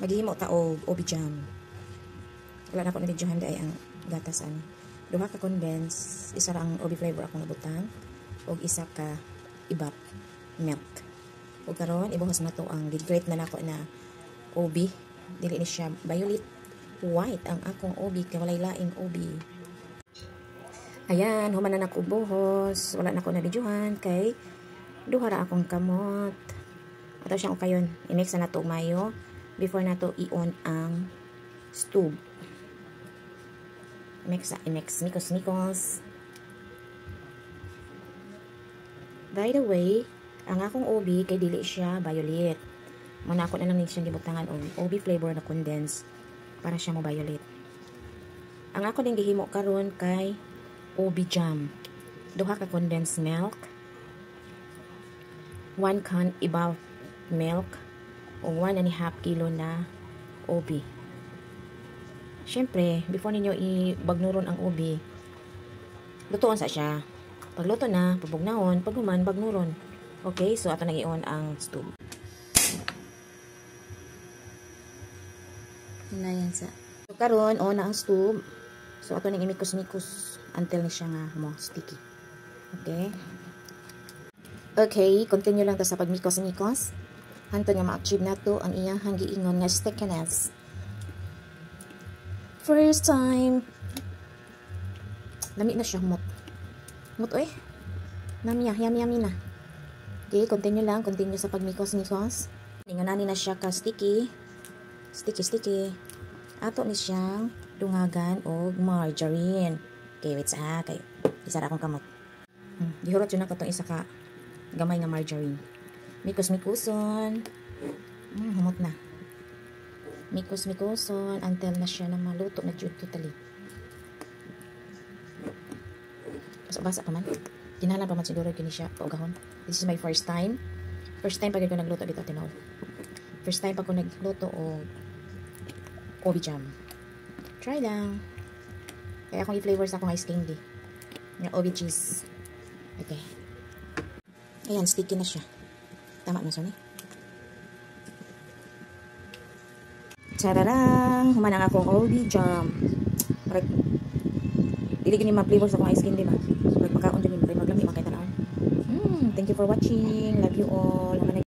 Maghihimo ta og obi jam. Wala na ko na videohan ay ang gatas ani. Duha ka condense, isa ra ang obi flavor akong nabutang og isa ka ibap milk. Ug karon ibuhos na to ang grate na nako na obi. Dili ni siya violet white ang akong obi kay walay laing obi. Ayan, human na nako buhos. Wala na ko na videohan kay duha ra akong kamot. Ato siyang ukayon. I-mix na to mayo before na to i-on ang stove. I-mix mikos. By the way, ang akong obi kay dili siya violet. Muna ako na lang siya gibutangan og obi flavor na condense para siya mo violet. Ang ako din gihimo karon kay obi jam. Duha ka condensed milk, 1 can ibal milk, o 1.5 kilo na obi. Syempre, before ninyo ibagnuron ang obi, lutuon sa siya. Pag luto na, pabugnahon, pag human, bagnuron. Okay, so ato nag-i-on ang stove. Na yan sa. So karon on na ang stove. So ato nang imikos-mikos until ni siya nga mo sticky. Okay? Okay, continue lang ta sa pagmikos-mikos. Hantod nga ma-achieve na to ang iyang giingon nga stickiness. First time. Lami na siya mut. Mut oy. Yummy na. Okay, continue sa pagmikos-mikos. Ingonani na siya ka sticky. Sticky. Ato ni siyang dungagan og margarine. Okay, wait sa kay isa ra akong kamot. Gihurot yun na katong isa ka gamay nga margarine. Mikos-mikoson. Humot na. Mikos-mikoson until na siya na maluto na jud totally. Basa pa man. Kinahanglan pa man siguro kini siya paugahon. This is my first time. First time pag ko nagluto dito tinaw. First time pag ko nagluto og obi jam. Try lang. Kaya akong i-flavor sa akong ice candy. Yung obi cheese. Okay. Ayan, sticky na siya. Tama na siya ni. Chararang! Human ang akong obi jam. Parang, dili gini ma-flavor sa akong ice candy ba? Parang makaon dyan yun. Maglami, makita na. Thank you for watching. Love you all.